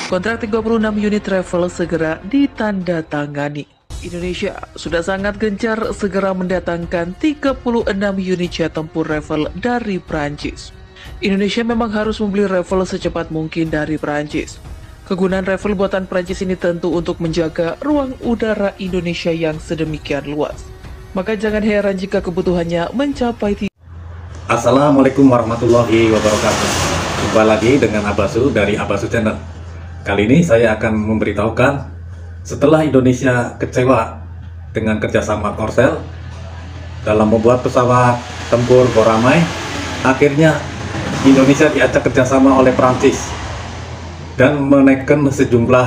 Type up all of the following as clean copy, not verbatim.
Kontrak 36 unit travel segera ditandatangani. Indonesia sudah sangat gencar segera mendatangkan 36 unit jet tempur Rafale dari Prancis. Indonesia memang harus membeli Rafale secepat mungkin dari Prancis. Kegunaan Rafale buatan Prancis ini tentu untuk menjaga ruang udara Indonesia yang sedemikian luas. Maka jangan heran jika kebutuhannya mencapai. Assalamualaikum warahmatullahi wabarakatuh. Jumpa lagi dengan Abasu dari Abasu Channel. Kali ini saya akan memberitahukan setelah Indonesia kecewa dengan kerjasama Korsel dalam membuat pesawat tempur Goramai, akhirnya Indonesia diajak kerjasama oleh Prancis dan menaikkan sejumlah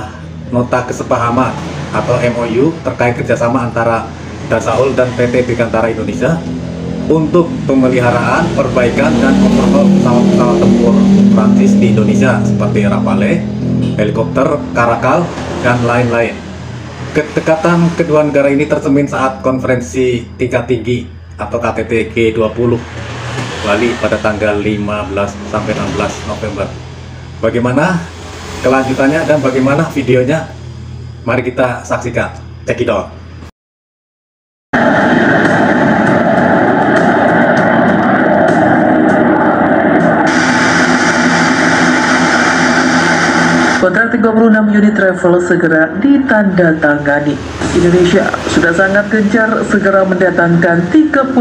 nota kesepahaman atau MOU terkait kerjasama antara Dassault dan PT Dirgantara Indonesia untuk pemeliharaan, perbaikan, dan overhaul pesawat-pesawat tempur Prancis di Indonesia seperti Rafale, helikopter, Caracal, dan lain-lain. Kedekatan kedua negara ini tercermin saat konferensi tingkat tinggi atau KTT G20 Bali pada tanggal 15-16 November. Bagaimana kelanjutannya dan bagaimana videonya? Mari kita saksikan. Check it out. Kontrak 36 unit Rafale segera ditandatangani. Indonesia sudah sangat gencar segera mendatangkan 36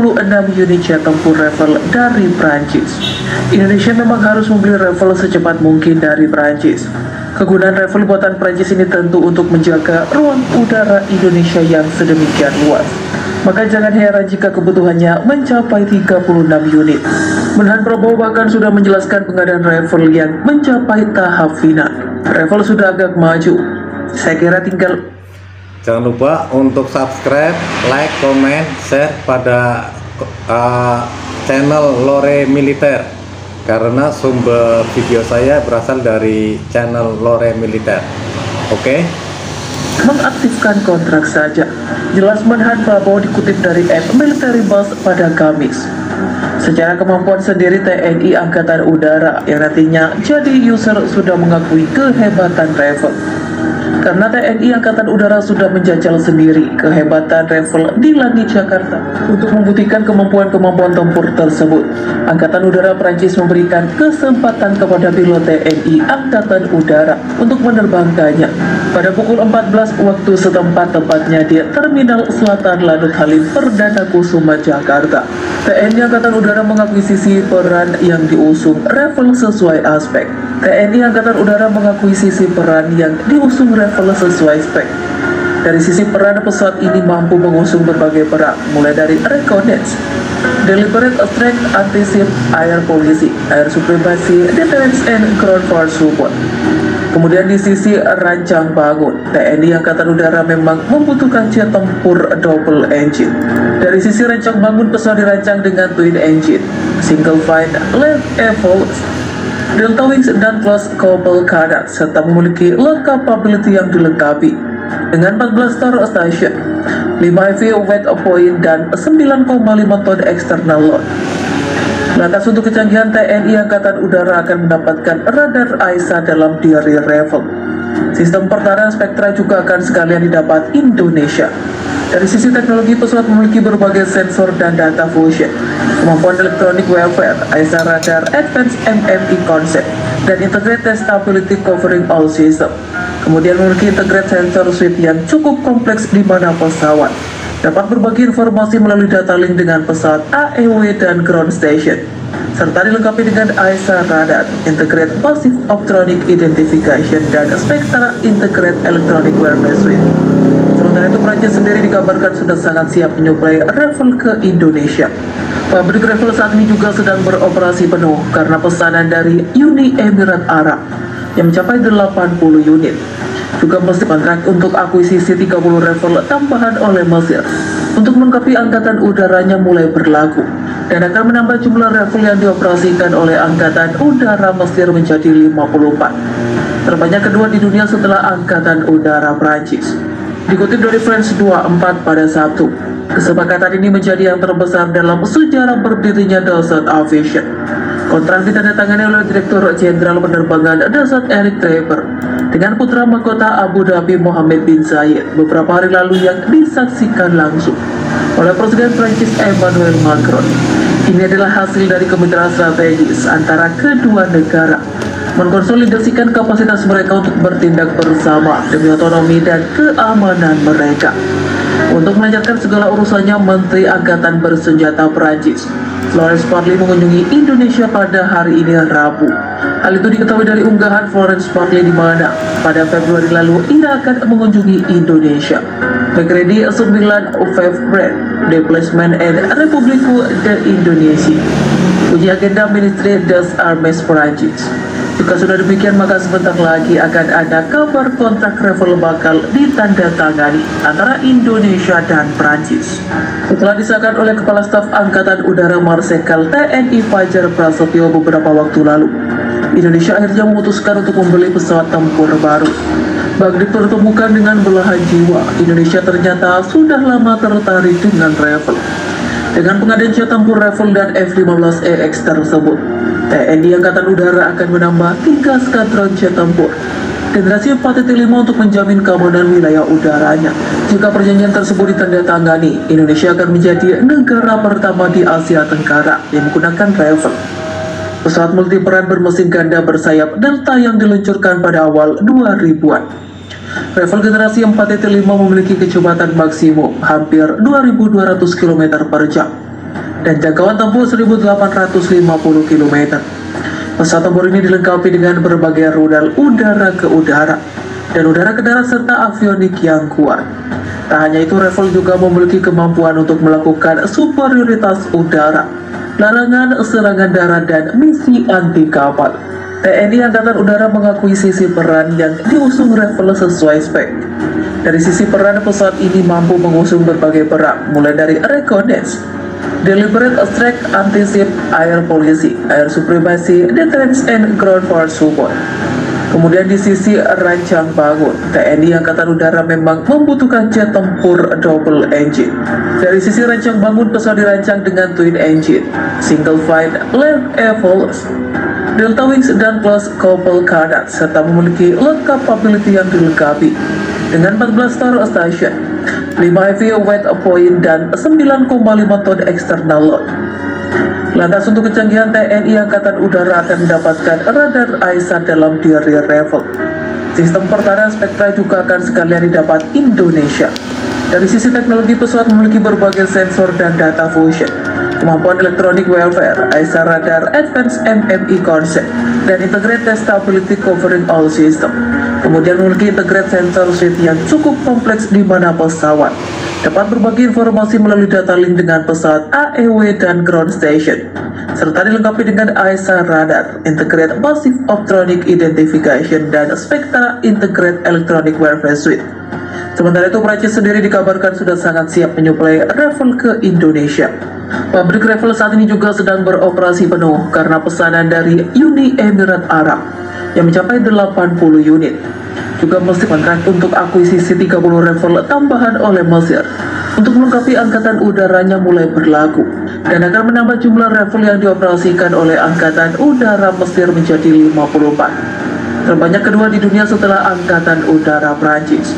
unit jet tempur Rafale dari Prancis. Indonesia memang harus membeli Rafale secepat mungkin dari Prancis. Kegunaan Rafale buatan Prancis ini tentu untuk menjaga ruang udara Indonesia yang sedemikian luas. Maka jangan heran jika kebutuhannya mencapai 36 unit. Menhan Prabowo bahkan sudah menjelaskan pengadaan Rafale yang mencapai tahap final. Rafale sudah agak maju. Saya kira tinggal. Jangan lupa untuk subscribe, like, comment, share pada channel Lore Militer, karena sumber video saya berasal dari channel Lore Militer. Oke? Mengaktifkan kontrak saja. Jelas Menhan Prabowo dikutip dari Military Bus pada Kamis. Secara kemampuan sendiri TNI Angkatan Udara yang nantinya jadi user sudah mengakui kehebatan Rafale. Karena TNI Angkatan Udara sudah menjajal sendiri kehebatan Rafale di langit Jakarta. Untuk membuktikan kemampuan-kemampuan tempur tersebut, Angkatan Udara Prancis memberikan kesempatan kepada pilot TNI Angkatan Udara untuk menerbangkannya pada pukul 14 waktu setempat, tepatnya di Terminal Selatan Lanut Halim Perdana Kusuma, Jakarta. TNI Angkatan Udara mengakuisisi peran yang diusung Rafale sesuai aspek. TNI Angkatan Udara mengakuisisi peran yang diusung Rafale sesuai spek. Dari sisi peran, pesawat ini mampu mengusung berbagai peran, mulai dari reconnaissance, deliberate strike, anti-ship, air policy, air supremacy, deterrence, and ground force support. Kemudian di sisi rancang bangun, TNI Angkatan Udara memang membutuhkan jet tempur double engine. Dari sisi rancang bangun, pesawat dirancang dengan twin engine, single fin, left evolves, delta wings, dan close couple canard, serta memiliki load capability yang dilengkapi dengan 14 star station, 5 heavy weight point, dan 9,5 ton external load. Lantas untuk kecanggihan, TNI Angkatan Udara akan mendapatkan radar AESA dalam diri Rafale. Sistem pertahanan Spectra juga akan sekalian didapat Indonesia. Dari sisi teknologi, pesawat memiliki berbagai sensor dan data fusion, kemampuan elektronik warfare, AESA radar, advanced MMI concept, dan integrated stability covering all system. Kemudian memiliki integrated sensor suite yang cukup kompleks di mana pesawat dapat berbagi informasi melalui data link dengan pesawat AEW dan ground station, serta dilengkapi dengan AESA radar, integrated passive optronic identification, dan Spectra integrated electronic warfare suite. Sementara itu, Prancis sendiri dikabarkan sudah sangat siap menyuplai Rafale ke Indonesia. Pabrik Rafale saat ini juga sedang beroperasi penuh karena pesanan dari Uni Emirat Arab yang mencapai 80 unit. Juga mesti kontrak untuk akuisisi 30 Rafale tambahan oleh Mesir untuk melengkapi angkatan udaranya mulai berlaku, dan akan menambah jumlah Rafale yang dioperasikan oleh Angkatan Udara Mesir menjadi 54, terbanyak kedua di dunia setelah Angkatan Udara Prancis. Dikutip dari France 24 pada Sabtu, kesepakatan ini menjadi yang terbesar dalam sejarah berdirinya Dassault Aviation. Kontrak ditandatangani oleh Direktur Jenderal Penerbangan Dassault Eric Trevor dengan putra mahkota Abu Dhabi Mohammed bin Zayed beberapa hari lalu yang disaksikan langsung oleh Presiden Prancis Emmanuel Macron. Ini adalah hasil dari kemitraan strategis antara kedua negara, mengkonsolidasikan kapasitas mereka untuk bertindak bersama demi otonomi dan keamanan mereka. Untuk melancarkan segala urusannya, Menteri Angkatan Bersenjata Prancis Florence Parly mengunjungi Indonesia pada hari ini Rabu. Hal itu diketahui dari unggahan Florence Parly di mana pada Februari lalu ia akan mengunjungi Indonesia. Mercredi 9 Februari, Déplacement en République de Indonesia. Uji agenda Ministry des Armées Prancis. Jika sudah demikian, maka sebentar lagi akan ada kabar kontrak travel bakal ditandatangani antara Indonesia dan Prancis. Setelah disahkan oleh Kepala Staf Angkatan Udara Marsikal TNI Fajar Prasetyo beberapa waktu lalu, Indonesia akhirnya memutuskan untuk membeli pesawat tempur baru. Bak dipertemukan dengan belahan jiwa, Indonesia ternyata sudah lama tertarik dengan Rafale. Dengan pengadaan jet tempur Rafale dan F-15EX tersebut, TNI Angkatan Udara akan menambah 3 skadron jet tempur generasi 4.5 untuk menjamin keamanan wilayah udaranya. Jika perjanjian tersebut ditandatangani, Indonesia akan menjadi negara pertama di Asia Tenggara yang menggunakan Rafale. Pesawat multiperan bermesin ganda bersayap Delta yang diluncurkan pada awal 2000-an. Rafale generasi 4.5 memiliki kecepatan maksimum hampir 2.200 km per jam dan jangkauan tempuh 1.850 km. Pesawat tempur ini dilengkapi dengan berbagai rudal udara ke udara dan udara ke darat serta avionik yang kuat. Tak hanya itu, Rafale juga memiliki kemampuan untuk melakukan superioritas udara, larangan serangan darat dan misi anti kapal. TNI Angkatan Udara mengakui sisi peran yang diusung Rafale sesuai spek. Dari sisi peran, pesawat ini mampu mengusung berbagai peran, mulai dari reconnaissance, deliberate strike, anti-ship, air policy, air supremacy, deterrence, and ground force support. Kemudian di sisi rancang bangun, TNI Angkatan Udara memang membutuhkan jet tempur double engine. Dari sisi rancang bangun, pesawat dirancang dengan twin engine, single flight, land evolves, delta wings, dan plus couple cannon, serta memiliki load capability yang dilengkapi dengan 14 star station, 5 heavy weight point, dan 9,5 ton external load. Lantas untuk kecanggihan, TNI Angkatan Udara akan mendapatkan radar ISAT dalam diri Rafale. Sistem pertahanan Spectra juga akan sekalian didapat Indonesia. Dari sisi teknologi, pesawat memiliki berbagai sensor dan data fusion, kemampuan electronic warfare, ISAT radar, advanced MMI concept, dan integrated stability covering all system. Kemudian memiliki integrated sensor suite yang cukup kompleks di mana pesawat dapat berbagi informasi melalui data link dengan pesawat AEW dan ground station, serta dilengkapi dengan ISAT radar, integrated passive optronic identification, dan Spectra integrated electronic warfare suite. Sementara itu, Prancis sendiri dikabarkan sudah sangat siap menyuplai Rafale ke Indonesia. Pabrik Rafale saat ini juga sedang beroperasi penuh karena pesanan dari Uni Emirat Arab yang mencapai 80 unit. Juga mesti kontrak untuk akuisisi 30 Rafale tambahan oleh Mesir untuk melengkapi angkatan udaranya mulai berlaku dan akan menambah jumlah Rafale yang dioperasikan oleh Angkatan Udara Mesir menjadi 54, terbanyak kedua di dunia setelah Angkatan Udara Prancis.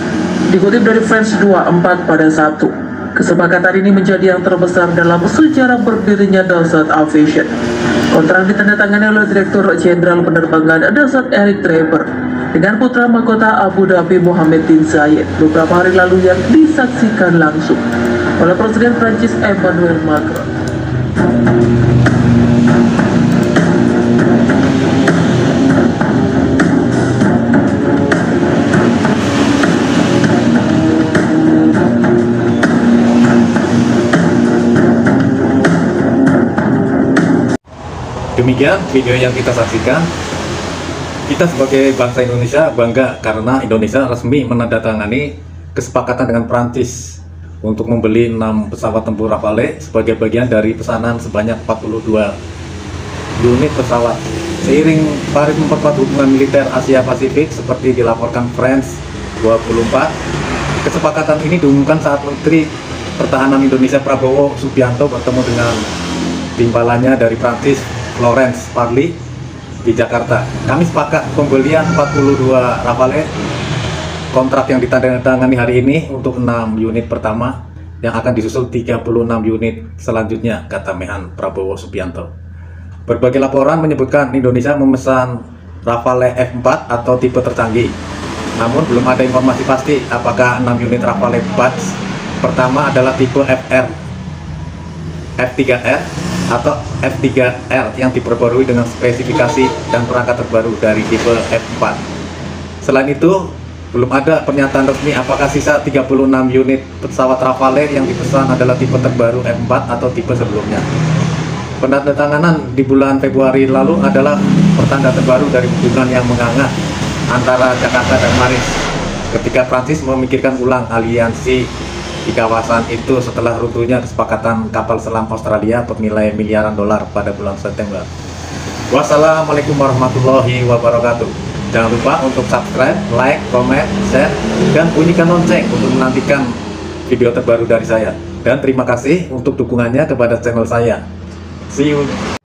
Dikutip dari France 24 pada Sabtu, kesepakatan ini menjadi yang terbesar dalam sejarah berdirinya Dassault Aviation. Kontrak ditandatangani oleh Direktur Jenderal Penerbangan Dassault Eric Treber dengan putra mahkota Abu Dhabi Mohammed bin Zayed beberapa hari lalu yang disaksikan langsung oleh Presiden Prancis Emmanuel Macron. Demikian video yang kita saksikan. Kita sebagai bangsa Indonesia bangga karena Indonesia resmi menandatangani kesepakatan dengan Prancis untuk membeli 6 pesawat tempur Rafale sebagai bagian dari pesanan sebanyak 42 unit pesawat. Seiring Paris memperkuat hubungan militer Asia Pasifik seperti dilaporkan France 24, kesepakatan ini diumumkan saat Menteri Pertahanan Indonesia Prabowo Subianto bertemu dengan timbalannya dari Prancis Florence Parly di Jakarta. Kami sepakat pembelian 42 Rafale, kontrak yang ditandatangani hari ini untuk 6 unit pertama yang akan disusul 36 unit selanjutnya, kata Menhan Prabowo Subianto. Berbagai laporan menyebutkan Indonesia memesan Rafale F4 atau tipe tercanggih. Namun belum ada informasi pasti apakah 6 unit Rafale batch pertama adalah tipe FR, F3R atau F3R yang diperbarui dengan spesifikasi dan perangkat terbaru dari tipe F4. Selain itu, belum ada pernyataan resmi apakah sisa 36 unit pesawat Rafale yang dipesan adalah tipe terbaru F4 atau tipe sebelumnya. Penandatanganan di bulan Februari lalu adalah pertanda terbaru dari hubungan yang menganga antara Jakarta dan Paris ketika Prancis memikirkan ulang aliansi di kawasan itu setelah runtuhnya kesepakatan kapal selam Australia bernilai miliaran dolar pada bulan September. Wassalamualaikum warahmatullahi wabarakatuh. Jangan lupa untuk subscribe, like, comment, share, dan bunyikan lonceng untuk menantikan video terbaru dari saya. Dan terima kasih untuk dukungannya kepada channel saya. See you.